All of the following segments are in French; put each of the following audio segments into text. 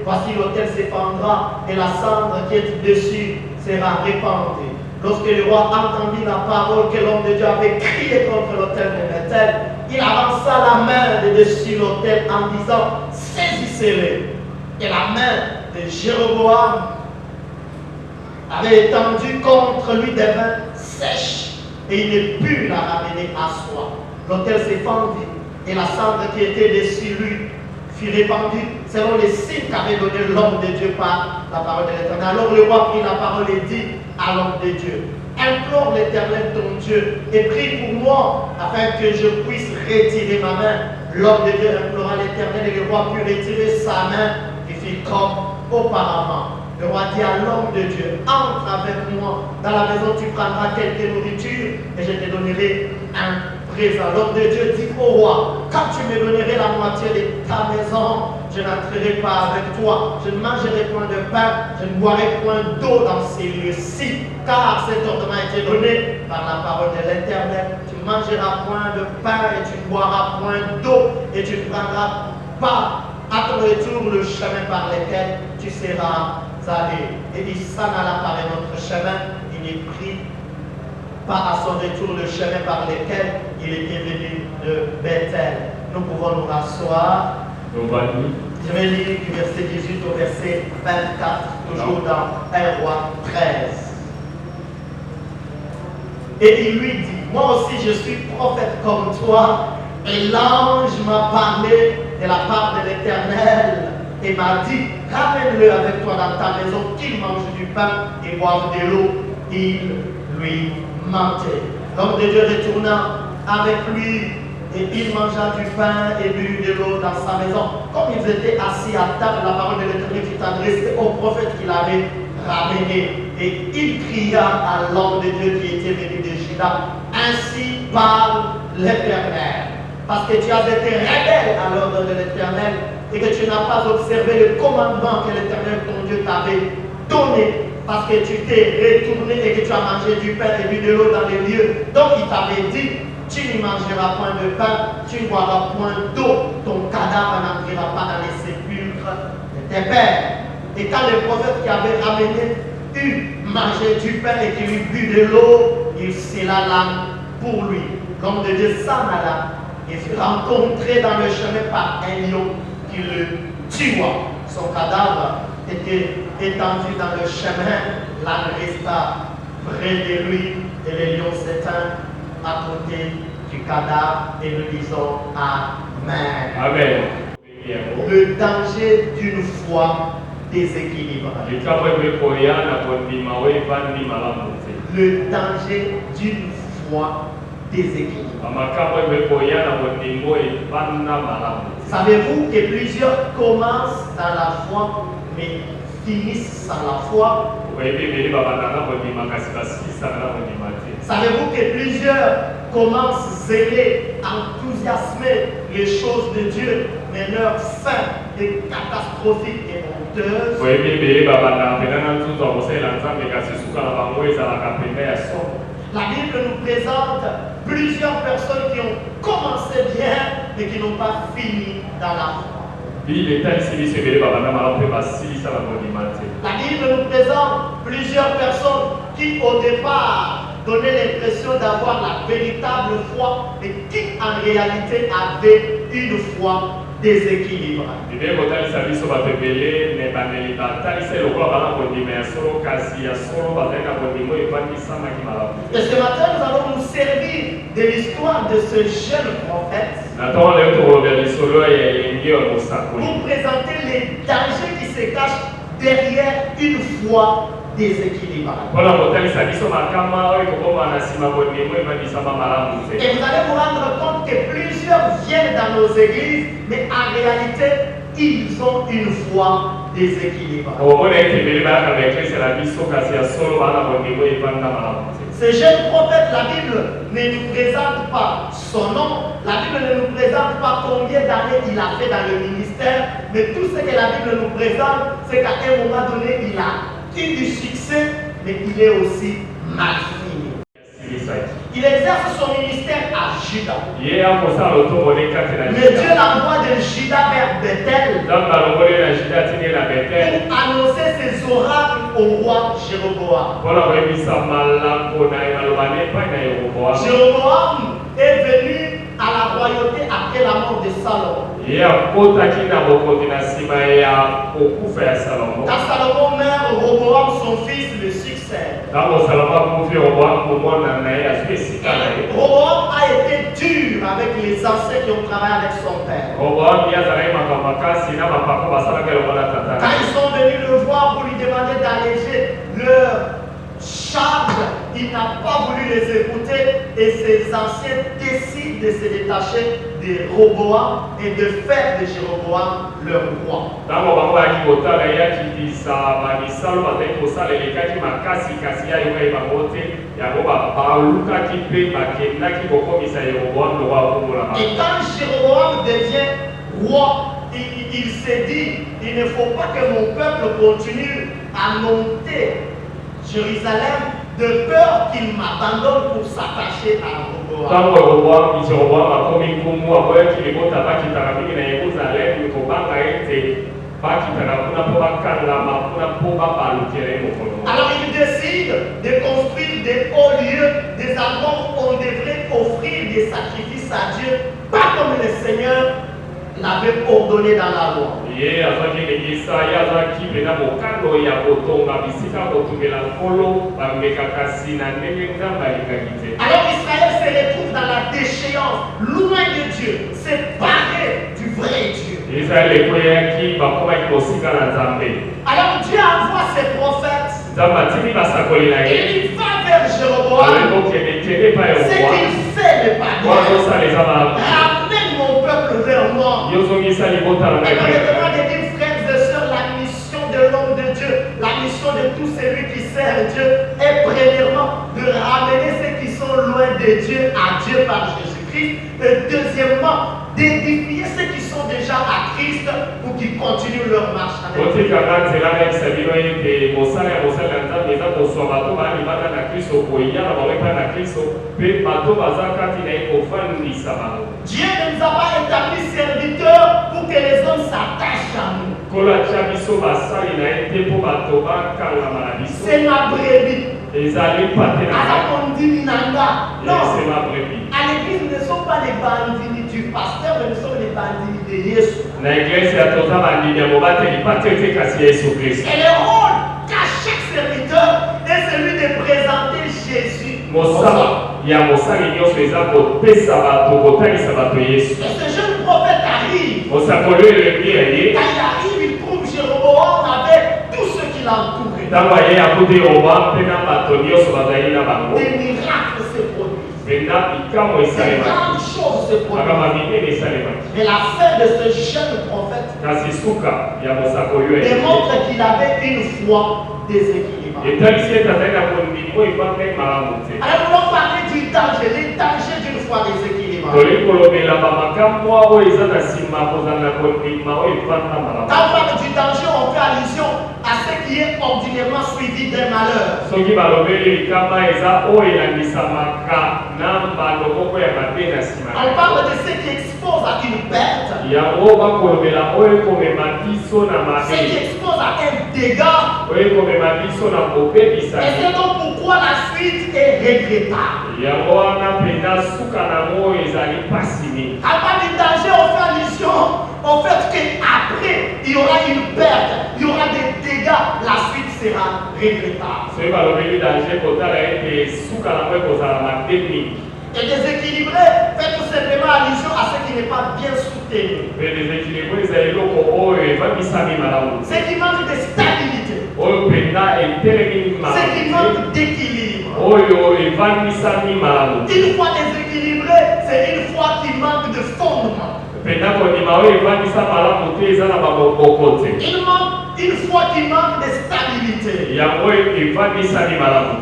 Voici l'autel s'effondra et la cendre qui est dessus sera répandue. Lorsque le roi entendit la parole que l'homme de Dieu avait crié contre l'autel de Bethel, il avança la main de dessus l'autel en disant « Saisissez-le ». Et la main de Jéroboam avait étendu contre lui des mains sèches et il ne put la ramener à soi. L'autel s'effondrit et la cendre qui était dessus lui fut répandue selon les signes qu'avait donné l'homme de Dieu par la parole de l'Éternel. Alors le roi prit la parole et dit à l'homme de Dieu, implore l'Éternel ton Dieu et prie pour moi afin que je puisse retirer ma main. L'homme de Dieu implora l'Éternel et le roi put retirer sa main et fit comme auparavant. Le roi dit à l'homme de Dieu, entre avec moi dans la maison, tu prendras quelque nourriture et je te donnerai un présent. L'homme de Dieu dit au roi, quand tu me donnerais la moitié de ta maison, je n'entrerai pas avec toi, je ne mangerai point de pain, je ne boirai point d'eau dans ces lieux-ci, car cet ordre m'a été donné par la parole de l'Éternel. Tu ne mangeras point de pain et tu ne boiras point d'eau et tu ne prendras pas à ton retour le chemin par lequel tu seras allé. Et il s'en alla par un autre chemin, il ne prit pas à son retour le chemin par lequel il était venu de Bethel. Nous pouvons nous rasseoir. Je vais lire du verset 18 au verset 24, toujours dans 1 Roi 13. Et il lui dit, moi aussi je suis prophète comme toi, Et l'ange m'a parlé de la part de l'Éternel et m'a dit, ramène-le avec toi dans ta maison, qu'il mange du pain et boive de l'eau. Il lui mentait. L'homme de Dieu retourna avec lui et il mangea du pain et but de l'eau dans sa maison. Comme ils étaient assis à table, la parole de l'Éternel fut adressée au prophète qu'il avait ramené. Et il cria à l'homme de Dieu qui était venu de Juda, ainsi parle l'Éternel. Parce que tu as été rebelle à l'ordre de l'Éternel et que tu n'as pas observé le commandement que l'Éternel ton Dieu t'avait donné. Parce que tu t'es retourné et que tu as mangé du pain et bu de l'eau dans les lieux. Donc il t'avait dit, tu ne mangeras point de pain, tu ne boiras point d'eau, ton cadavre n'entrera pas dans les sépulcres de tes pères. Et quand le prophète qui avait ramené eut mangé du pain et qu'il eut bu de l'eau, il scella l'âme pour lui. L'homme de Dieu s'en alla et fut rencontré dans le chemin par un lion qui le tua. Son cadavre était étendu dans le chemin, l'âne resta près de lui et le lion s'éteint à côté du cadavre et nous disons Amen. Amen. Le danger d'une foi déséquilibrée. Le danger d'une foi déséquilibrée. Savez-vous que plusieurs commencent dans la foi mais finissent sans la foi? Savez-vous que plusieurs commencent zélés, enthousiasmés les choses de Dieu, mais leur fin est catastrophique et honteuse? La Bible nous présente plusieurs personnes qui ont commencé bien, mais qui n'ont pas fini dans la foi. La Bible nous présente plusieurs personnes qui au départ donnaient l'impression d'avoir la véritable foi, mais qui en réalité avaient une foi déséquilibrée. Et ce matin, nous allons nous servir de l'histoire de ce jeune prophète pour présenter les dangers qui se cachent derrière une foi déséquilibrée. Et vous allez vous rendre compte que plusieurs viennent dans nos églises, mais en réalité, ils ont une foi déséquilibrée. Ce jeune prophète, la Bible ne nous présente pas son nom, la Bible ne nous présente pas combien d'années il a fait dans le ministère, mais tout ce que la Bible nous présente, c'est qu'à un moment donné, il a eu du succès, mais il est aussi mal fini. Il exerce son ministère à Juda. Mais Dieu l'envoie de Juda vers Bethel pour annoncer ses oracles au roi Jéroboam. Jéroboam est venu à la royauté après la mort de Salomon. Quand Salomon meurt, Roboam, son fils, le succède. Roboam a été dur avec les anciens qui ont travaillé avec son père. Quand ils sont venus le voir pour lui demander d'alléger leur charge, il n'a pas voulu les écouter et ces anciens décident de se détacher de Roboam et de faire de Jéroboam leur roi. Et quand Jéroboam devient roi, il s'est dit, il ne faut pas que mon peuple continue à monter Jérusalem de peur qu'il m'abandonne pour s'attacher à Roboam. Alors il décide de construire des hauts lieux, des endroits où on devrait offrir des sacrifices à Dieu, pas comme le Seigneur l'avait ordonné dans la loi. Alors Israël se retrouve dans la déchéance, loin de Dieu, séparé du vrai Dieu. Alors Dieu envoie ses prophètes. Et il va vers Jéroboam. Ce qu'il fait n'est pas bien. Ramène mon peuple vers moi. Et permettez-moi de dire, frères et sœurs, la mission de l'homme de Dieu, la mission de tout celui qui sert Dieu est premièrement de ramener ceux qui sont loin de Dieu à Dieu par Jésus-Christ. Et deuxièmement, d'édifier ceux qui sont déjà à Christ pour qu'ils continuent leur marche avec Dieu. Dieu ne nous a pas établis serviteurs pour que les hommes s'attachent à nous. C'est ma brebis. Non, à l'église, nous ne sommes pas les bandits du pasteur, mais nous sommes les bandits de Jésus. Et le rôle qu'a chaque serviteur est celui de présenter Jésus. Et ce jeune prophète arrive. Quand il arrive, il trouve Jéroboam avec tout ce qui l'entoure. Des miracles se produisent. Des grandes choses se produisent. Mais la fin de ce jeune prophète démontre qu'il avait une foi déséquilibrée. Alors nous allons parler du danger, les dangers d'une foi déséquilibrée. Quand on parle du danger, on fait allusion à ce qui est ordinairement suivi d'un malheur. On parle de ce qui expose à une perte. Ce qui expose à un dégât. Et c'est donc pourquoi la suite est regrettable. À part du danger, on fait allusion au fait qu'après, il y aura une perte, il y aura des dégâts, la suite sera regrettable. Et déséquilibré fait tout simplement allusion à ce qui n'est pas bien soutenu. Ce qui manque de stabilité. Ce qui manque d'équilibre. Une foi déséquilibrée, c'est une foi qui manque de fondement. Une foi qui manque de stabilité.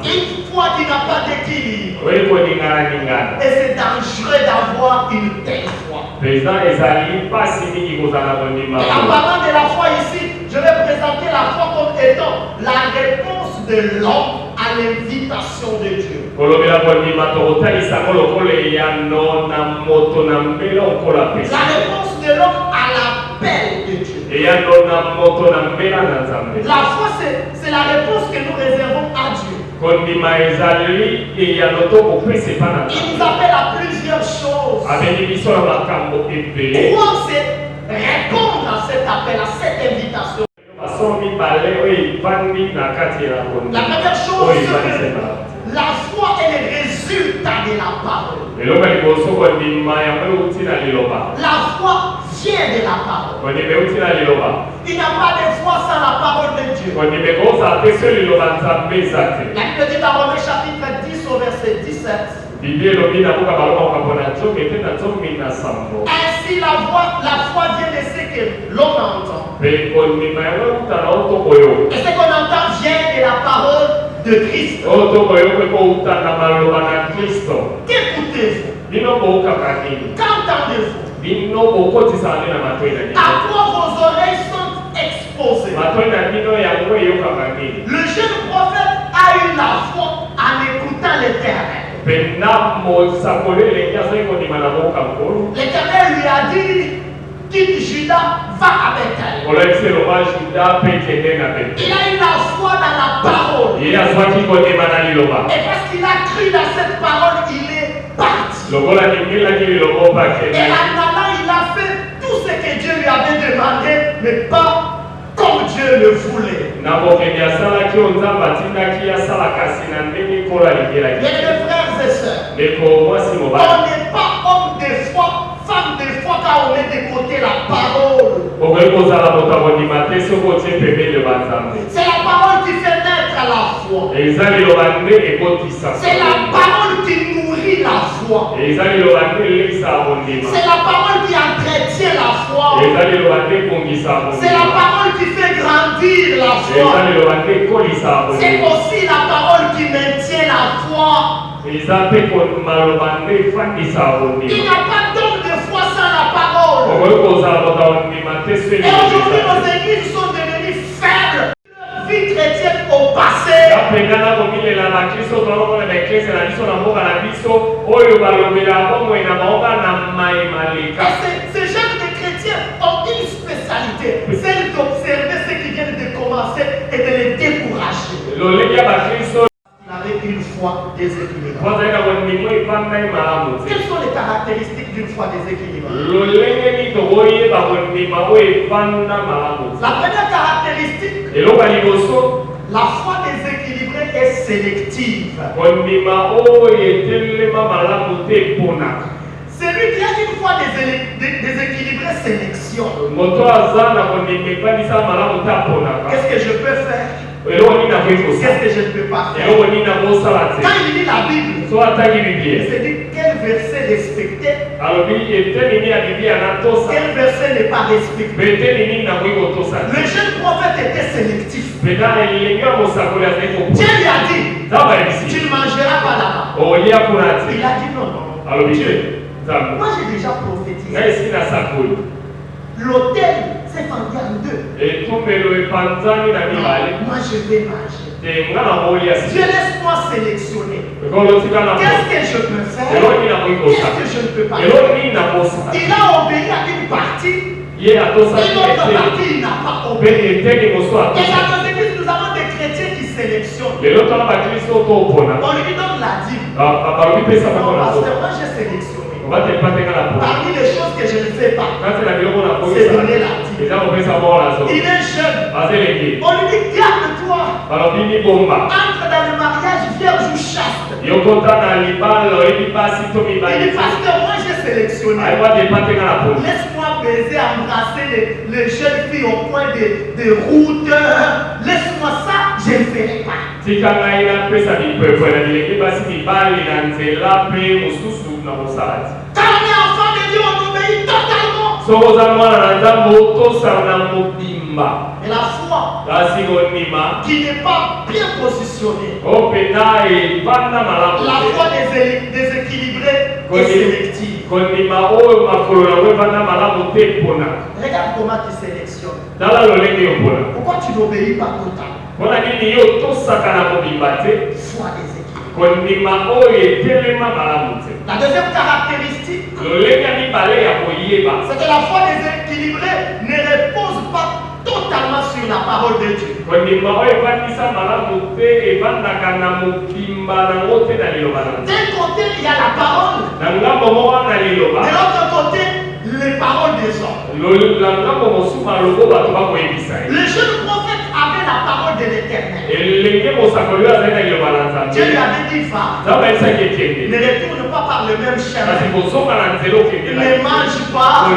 Une foi qui n'a pas d'équilibre. Et c'est dangereux d'avoir une telle foi. Et en parlant de la foi ici, je vais présenter la foi comme étant la réponse de l'homme à l'invitation de Dieu. La réponse de l'homme à l'appel de Dieu. La foi, c'est la réponse que nous réservons à Dieu. Il nous appelle à plusieurs choses. Trois, c'est répondre à cet appel, à cette invitation. La première chose, c'est que la foi est le résultat de la parole. La foi vient de la parole. Il n'y a pas de foi sans la parole de Dieu. La Bible dit dans Romains chapitre 10 au verset 17. Ainsi la foi vient de ce que l'on entend. Et ce qu'on entend vient de la parole de Christ. Qu'écoutez-vous? Qu'entendez-vous? À quoi vos oreilles sont exposées? Le jeune prophète a eu la foi en écoutant l'Éternel. L'Éternel lui a dit, quitte Judas, va à Bethel. Il a eu la foi dans la parole. Et parce qu'il a cru dans cette parole, il est parti. Et en allant, il a fait tout ce que Dieu lui avait demandé, mais pas comme Dieu le voulait. Bien-aimés frères et sœurs, n'est pas homme des fois, femme des fois, quand on met de côté la parole. C'est la parole qui fait naître la foi. C'est la parole qui nourrit la foi. C'est la parole qui entretient la foi. C'est la parole qui fait grandir la foi. C'est aussi la parole qui maintient la foi. Il n'y a pas d'homme de foi sans la parole. Et aujourd'hui, nos églises sont devenues faibles. Leur vie chrétienne au passé. Ces jeunes de chrétiens ont une spécialité, celle d'observer ceux qui viennent de commencer et de les décourager. Il avait une foi déséquilibrée. Quelles sont les caractéristiques d'une foi déséquilibrée? La première caractéristique, la foi déséquilibrée est sélective. Celui qui a une foi déséquilibrée sélectionne. Qu'est-ce que je peux faire? Qu'est-ce que je ne peux pas faire? Quand il lit la Bible, il se dit quel verset respecter, quel verset n'est pas respecté. Le jeune prophète était sélectif. Dieu lui a dit, tu ne mangeras pas là-bas. Il a dit non. Dieu, moi j'ai déjà prophétisé. L'autel s'est fendu en deux. Moi je vais manger. Dieu, laisse-moi sélectionner. Qu'est-ce que je peux faire? Qu'est-ce que je ne peux pas faire? Il a obéi à une partie. Et l'autre partie, il n'a pas obéi. Et dans nos églises, nous avons des chrétiens qui sélectionnent. On lui donne la dîme. Non, pasteur, moi j'ai sélectionné. Parmi les choses que je ne fais pas, c'est donner la dîme. Il est jeune. On lui dit, garde-toi. Entre dans le mariage vierge ou chaste. Il dit, pasteur, moi j'ai sélectionné. Laisse-moi baiser, embrasser les jeunes filles au coin des routes. Laisse-moi ça, je ne le ferai pas. Quand un enfant de Dieu, on obéit totalement. Et la foi qui n'est pas bien positionnée, la foi déséquilibrée et sélective. Regarde comment tu sélectionnes. Pourquoi tu n'obéis pas totalement? Foi déséquilibrée. La deuxième caractéristique, c'est que la foi déséquilibrée ne repose pas totalement sur la parole de Dieu. D'un côté, il y a la parole. De l'autre côté, les paroles des hommes. Le jeune prophète avait la parole de l'Éternel. Dieu lui avait dit, va, ne retourne pas par le même chemin. Ne mange pas.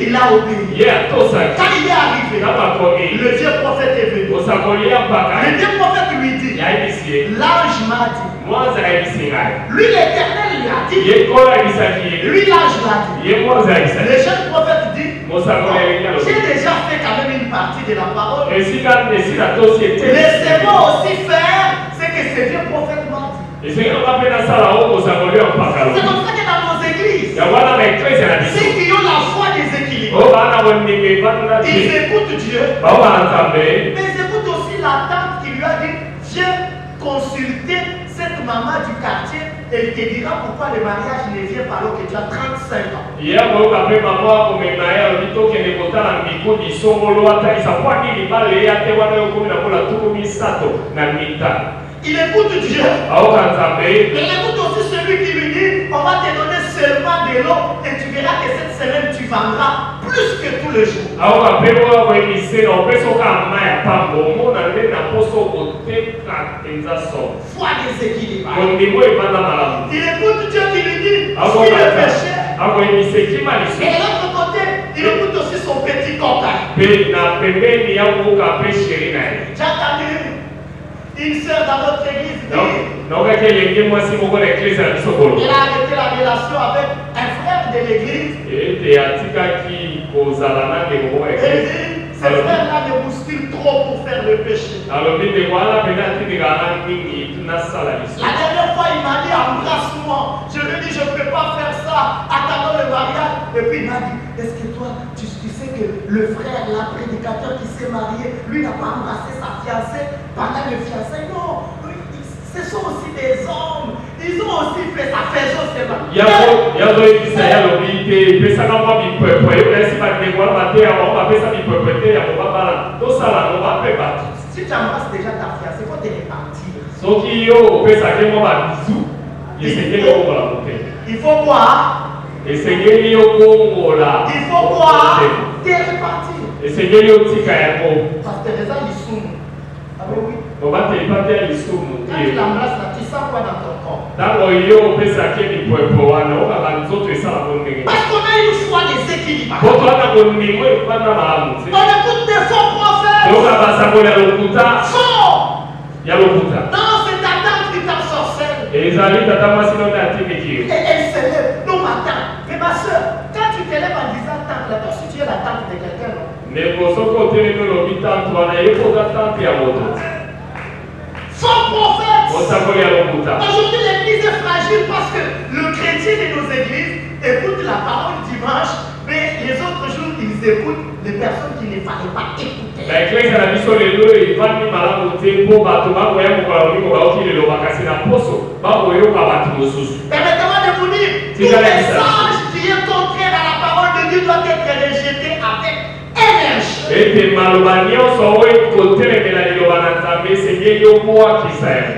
Il a obéi. Quand il est arrivé, le vieux prophète est venu. Le vieux prophète lui dit, l'ange m'a dit. Lui, l'Éternel lui a dit. Lui, l'ange l'a dit. Le jeune prophète dit, j'ai déjà fait quand même une partie de la parole. Laissez-moi aussi faire ce que ce vieux prophète m'a dit. C'est comme ça que dans nos églises, ceux qui ont la foi déséquilibrée, ils écoutent Dieu, mais ils écoutent aussi la tante qui lui a dit, viens consulter cette maman du quartier. Elle te dira pourquoi le mariage ne vient pas alors que tu as 35 ans. Il écoute Dieu. Mais il écoute aussi celui qui lui dit, on va te donner 100 seulement de l'eau et tu verras que cette semaine tu vendras plus que tous les jours. Foi déséquilibrée. Il écoute Dieu qui lui dit si le péché. Et de l'autre côté, il écoute aussi son petit copain. J'ai entendu une sœur dans notre église dire elle a arrêté la relation avec un frère de l'église. Elle dit ce frère-là me bouscule trop pour faire le péché. La dernière fois, il m'a dit embrasse-moi. Je lui ai dit je ne peux pas faire ça. Attendons le mariage. Et puis il m'a dit est-ce que toi, tu sais que le frère, là, prédicateur qui s'est marié, lui n'a pas embrassé sa fiancée pendant le fiançailles? Non, ce sont aussi des hommes. Ils ont aussi fait ça. Faisons seulement. Si tu embrasses déjà ta fiancée, il faut te repentir. Il faut quoi? Il faut quoi? Te repentir. Parce que les gens ils sont. Ah oui. Quand tu l'embrasses là, tu sens quoi dans ton corps? Parce qu'on a une foi déséquilibrée. On écoute des faux prophètes. Faux. Dans cette attente qui t'ensorcelle. Et elle se lève. Non, ma tante. Mais ma soeur, quand tu te lèves en disant tante, là, toi aussi tu es la tante de quelqu'un, non? Faux prophète. Aujourd'hui, l'église est fragile parce que le chrétien de nos églises écoute la parole dimanche, mais les autres jours, ils écoutent les personnes qu'il ne fallait pas écouter. Permettez-moi de vous dire, tout message qui est contraire à la parole de Dieu doit être rejeté avec énergie.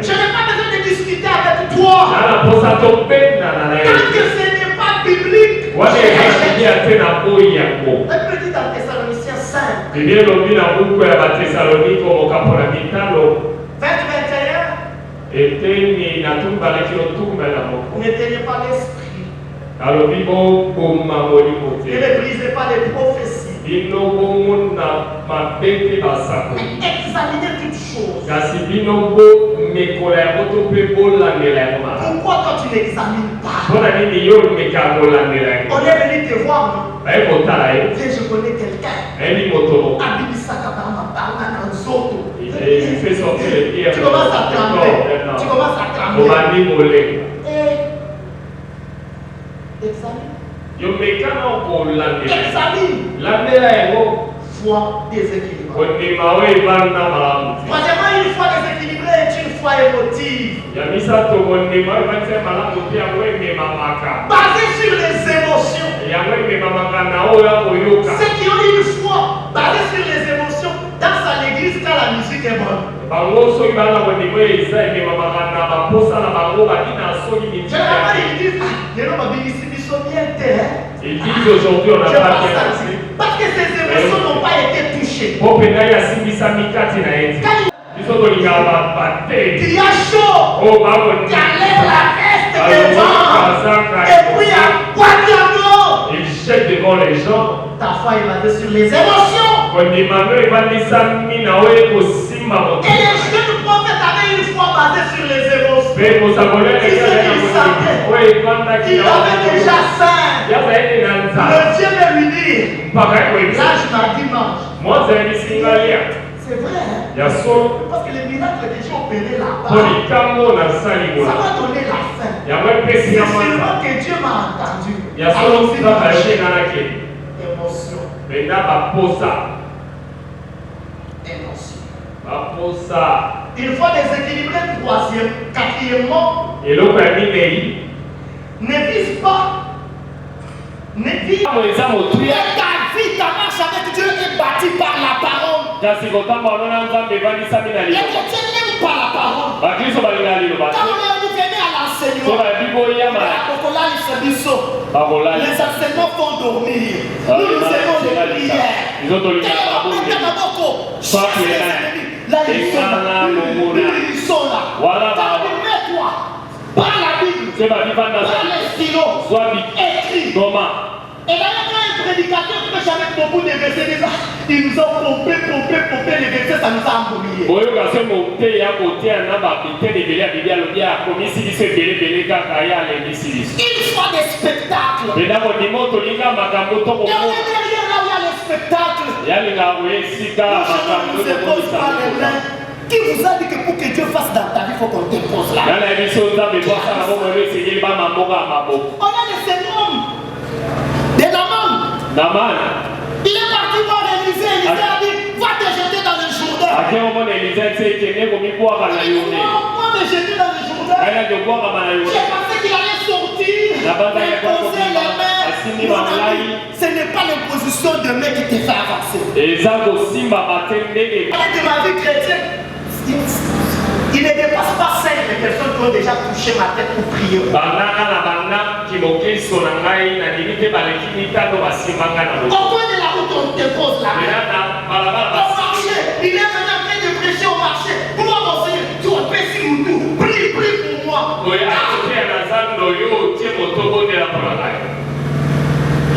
Je n'ai pas besoin de discuter avec toi. Tant que ce n'est pas biblique. Un petit dans Thessaloniciens 5. 20-21. N'éteignez pas l'esprit. Ne méprisez pas les prophéties. Examinez toutes choses. Pourquoi quand tu n'examines pas? On est venu te voir, non? Je connais quelqu'un. Il fait sortir les pierres. Tu commences à trembler. Examine. Foi déséquilibrée. Troisièmement, une foi déséquilibrée est une foi émotive. Basée sur les émotions. Ceux qui ont une foi basée sur les émotions dansent à l'église quand la musique est bonne. Généralement, ils disent ils disent aujourd'hui on n'a pas bien pensé. Parce que ces émotions n'ont pas été touchées. Quand il y a chaud, tu enlèves la veste devant. Et puis à quoi il jette devant les gens. Ta foi est basée sur les émotions. Et les jeunes prophètes avaient une foi basée sur les émotions. Ils avaient déjà faim. Le Dieu veut lui dire, lâche ma dimanche. C'est vrai. Parce que les miracles que Dieu opéré là-bas, ça m'a donné la faim. C'est seulement que Dieu m'a entendu. Émotion. Une fois déséquilibré, quatrièmement, ne vise pas. Ne vise pas. Ta vie, ta marche avec Dieu est bâtie par la parole. Les chrétiens n'aiment pas la parole. Quand vous venez à l'enseignement, enseignements. Les enseignements font dormir. Nous nous aimons les prières. Là, ils sont là. Mets-toi par la Bible, par les stylos, écrit. Et d'ailleurs, quand un prédicateur prêche avec beaucoup de versets, ils nous ont pompé les versets, ça nous a embrouillé. Une fois des spectacles. Et on est derrière là où il y a les spectacles. Nous ne pose pas les mains. Qui vous a dit que pour que Dieu fasse dans ta vie, il faut qu'on te pose là? On a des syndromes. Naman. Il est parti voir Élisée. Élisée a dit, va te jeter dans le Jourdain. Moi, me jeter dans le Jourdain. J'ai pensé qu'il allait sortir, poser les mains. Ce n'est pas l'imposition de main qui te fait avancer. De ma vie chrétienne, il ne dépasse pas 5 personnes qui ont déjà touché ma tête pour prier. Au coin de la route, on te pose là. Au marché, il est venu en train de prêcher au marché. Moi, mon Seigneur, tu as péché mon tour. Prie pour moi.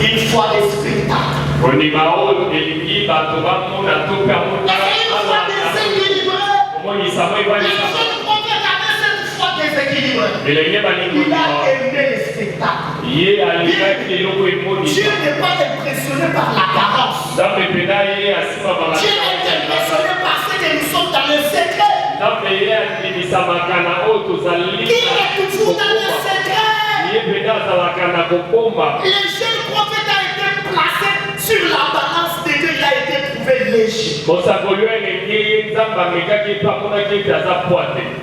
Une fois des spectacles. Une fois des équilibrés. Le jeune prophète avait cette foi déséquilibrée. Il a aimé les spectacles. Dieu n'est pas impressionné par l'apparence. Dieu est impressionné par ce que nous sommes dans le secret. Qui est toujours dans le secret. Le jeune prophète a été placé sur la balance de Dieu. Il a été prouvé léger.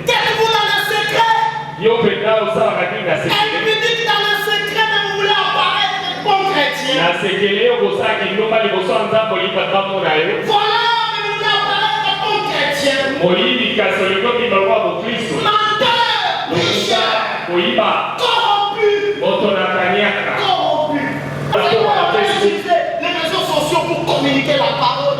Qu'est-ce que vous dans le secret? Elle me dit que dans le secret, mais vous voulez apparaître comme chrétien. Voilà, mais vous voulez apparaître comme chrétien. Menteur, pécheur, corrompu. Les réseaux sociaux pour communiquer la parole.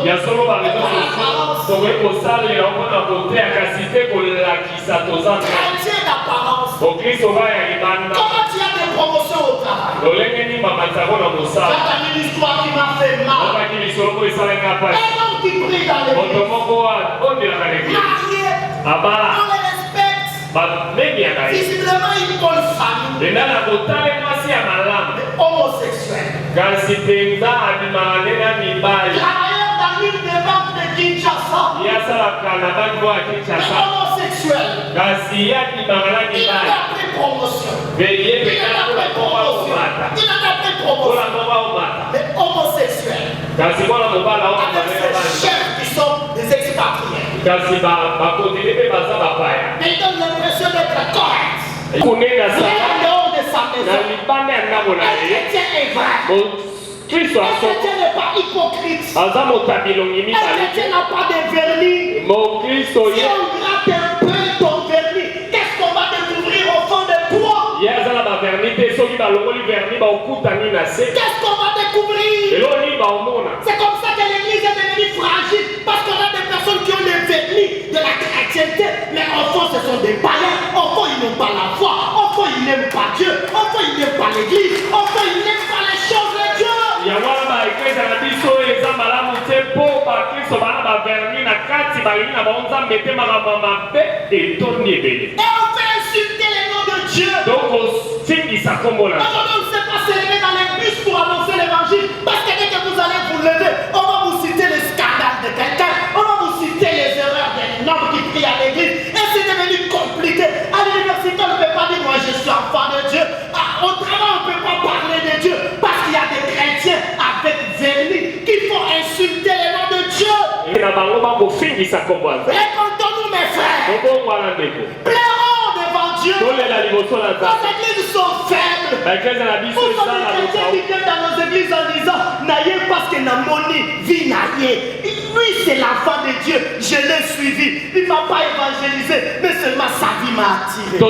Chrétien d'apparence. Comment tu as des promotions au travail? J'ai une histoire qui m'a fait mal. Un homme qui prie dans l'église. Marié. On le respecte. Visiblement une bonne famille. Mais homosexuel. Travailleur dans l'île des banques de Kinshasa. Mais homosexuel. Il a pris promotion. Il a pris promotion. Mais homosexuel. Avec ces chefs qui sont des expatriés. Mais il donne l'impression d'être correct. Il est en dehors de sa maison. Un chrétien est vrai. Un chrétien n'est pas hypocrite. Un chrétien n'a pas de vernis. Si on gratte un peu ton vernis, qu'est-ce qu'on va découvrir au fond de toi? Qu'est-ce qu'on va découvrir? C'est comme ça que l'église est devenue fragile. Parce qu'on a des personnes qui ont les vernis de la chrétienté. Mais au fond, ce sont des païens. Au fond, ils n'ont pas la foi. Au fond, ils n'aiment pas Dieu. Au fond, ils n'aiment pas l'église. Au fond, ils n'aiment pas les choses de Dieu. Et on fait insulter les noms de Dieu. On ne sait pas s'élever dans les bus pour annoncer l'évangile. Parce que dès que vous allez vous lever, on va vous citer les scandales de quelqu'un. On va vous citer les erreurs d'un homme qui prie à l'église. Et c'est devenu compliqué. À l'université, on ne peut pas dire moi je suis enfant de Dieu. Au travail, on ne peut pas parler de Dieu. Parce qu'il y a des chrétiens avec vernis qui font insulter les noms de Dieu. Répondons-nous mes frères. Pleurons devant Dieu. Tous les Nos églises sont faibles. Vous sommes des chrétiens qui viennent dans nos églises en disant Naïe parce que n'a moni, vie naïe. Lui, c'est l'enfant de Dieu. Je l'ai suivi. Il ne m'a pas évangélisé, mais seulement sa vie m'a attiré. Mais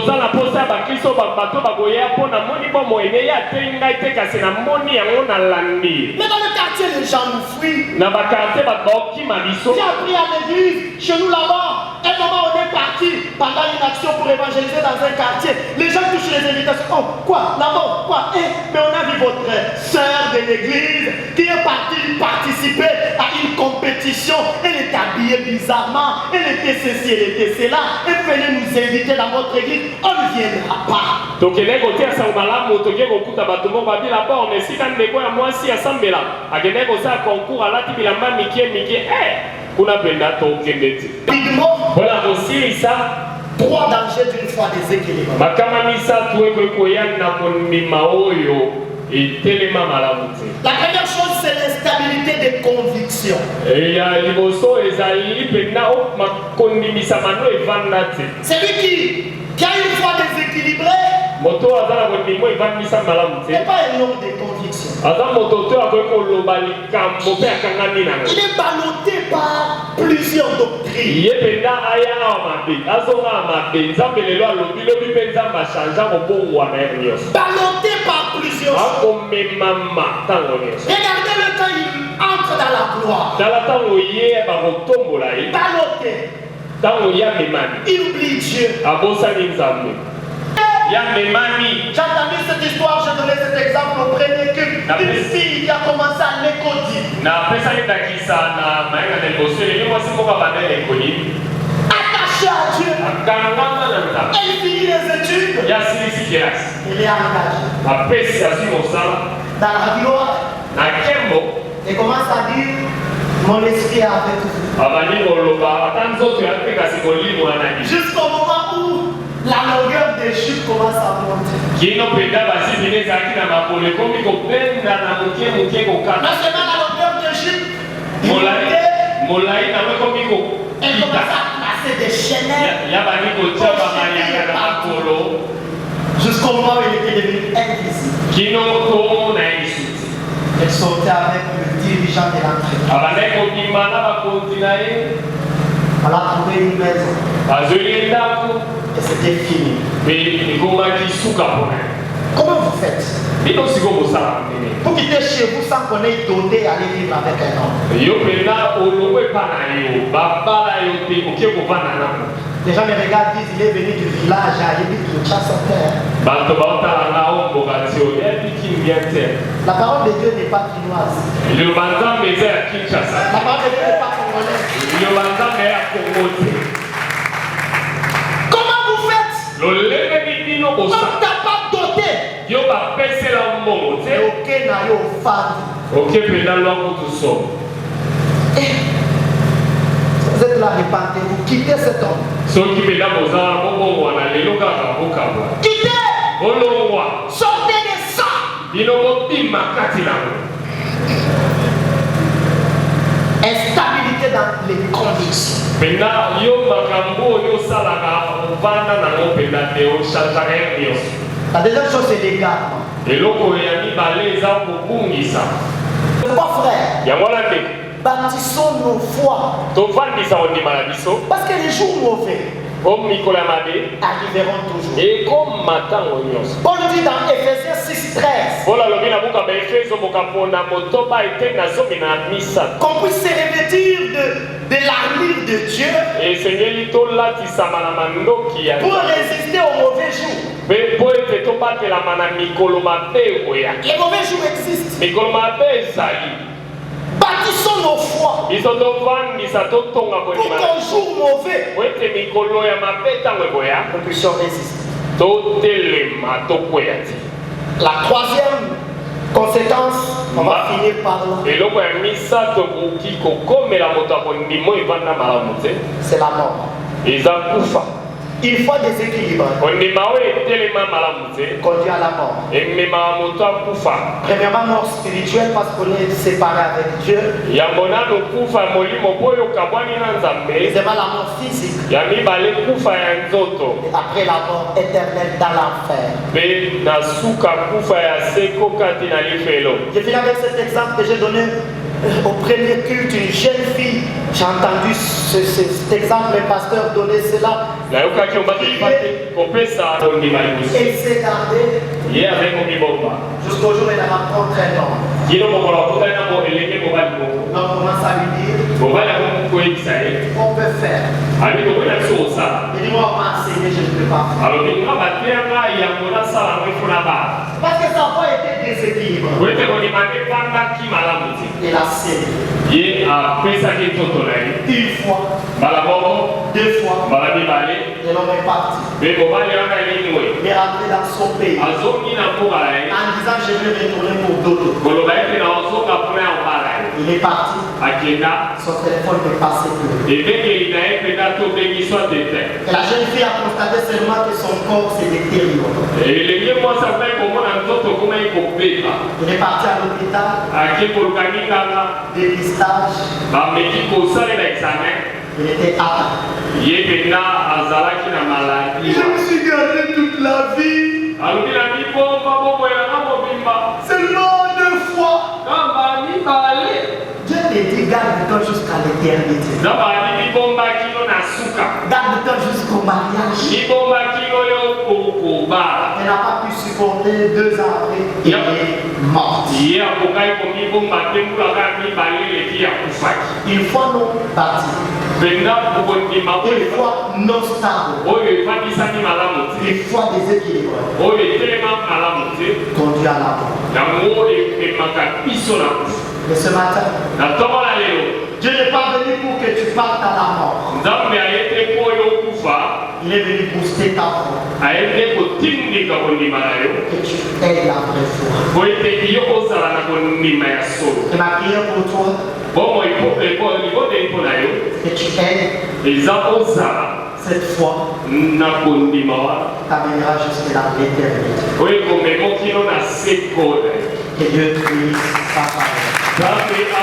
dans le quartier, les gens nous fuient. J'ai appris à l'église, chez nous là-bas. Un moment, on est parti pendant une action pour évangéliser dans un quartier. Les gens touchent les invitations. Oh, quoi? Là-bas, quoi? Mais on a vu votre sœur de l'église qui est partie participer à une compétition. Elle est habillée bizarrement. Elle était ceci, elle était cela. Elle venait nous inviter dans votre église. On ne viendra pas. Donc, il est côté à Saoumala, Motoké, Okuta, Batomo, Babi, là-bas, on est si quand des fois, moi, si à Sambela, à Guinée, on a un concours à la Tibilama, Mickey, kuna penda tokendeti. Voilà aussi ça. Trois dangers d'une foi déséquilibrée. Makamamisa tuwe koyan na konima oyo et telema malamuti. La première chose c'est l'instabilité des convictions. Et ya liboso ezali penda o makonimisa mano evandate. Celui qui a une foi déséquilibrée. Moto azala konimo evandisa malamuti. C'est pas un homme de conviction. Il est ballotté par plusieurs doctrines. Ballotté par plusieurs choses. Regardez-le quand il entre dans la gloire. Ballotté. Il oublie Dieu. J'ai entendu cette histoire, je donnais cet exemple au premier culte. Une fille qui a commencé à l'école. Attachée à Dieu. Elle finit les études. Il est engagé. Dans la gloire. Et commence à dire mon esprit est avec vous. Jusqu'au moment où la longueur des chutes commence à monter. Non seulement la longueur des chutes, elle commence à placer des chaînettes jusqu'au moment où il était devenu invisible. Elle sortait avec le dirigeant de l'entreprise. Elle a trouvé une maison. Et c'était fini. Comment vous faites pour quitter chez vous sans qu'on ait donné et aller vivre avec un homme? Les gens me regardent, disent il est venu du village à Kinshasa. La parole de Dieu n'est pas chinoise. La parole de Dieu n'est pas congolaise. Comment vous faites? On ne t'a pas doté. Et aucun n'a eu au vous êtes là, répandez-vous, quittez cet homme. Quittez. Sortez de ça. Instabilité dans les convictions. La deuxième chose c'est l'égarement. Pourquoi frère? Bâtissons nos foi. Parce que les jours mauvais arriveront toujours. Paul dit dans Ephésiens 6:13 qu'on puisse se revêtir de l'armure de Dieu pour résister aux mauvais jours. Les mauvais jours existent. Bâtissons nos foi pour qu'un jour mauvais nous puissions résister. La troisième conséquence, on va finir par là, c'est la mort. Une foi déséquilibrée conduit à la mort. Premièrement, mort spirituelle parce qu'on est séparé avec Dieu. Deuxièmement, la mort physique. Et après la mort éternelle dans l'enfer. Je finis avec cet exemple que j'ai donné au premier culte, une jeune fille. J'ai entendu cet exemple, le pasteur donner cela. Elle s'est gardée jusqu'au jour où elle rencontre un homme. Donc on commence à lui dire on peut faire. Il dit moi on m'a enseigné, je ne peux pas faire. Parce que sa foi était déséquilibrée. Il a cédé. Une fois, deux fois, et l'homme est parti. Il est rentré dans son pays en disant je vais retourner pour dodo. Il est parti. Son téléphone n'est pas sécurisé. Et la jeune fille a constaté seulement que son corps s'est détérioré. Il est parti à l'hôpital. Dépistage. Il était atteint. Je me suis gardé toute la vie. Seulement 2 fois. Dieu te dit garde-toi jusqu'à l'éternité. Garde-toi jusqu'au mariage. Elle n'a pas pu supporter 2 ans après. Il est mort. Une fois non parti. Une fois non stable. Une fois déséquilibrée. Conduit à la mort. Mais ce matin, Dieu n'est pas venu pour que tu partes à la mort. Il est venu booster ta foi. Que tu aies la vraie foi. Et ma prière pour toi, que tu aies cette foi t'amènera jusqu'à l'éternité. Que Dieu puisse ta parole.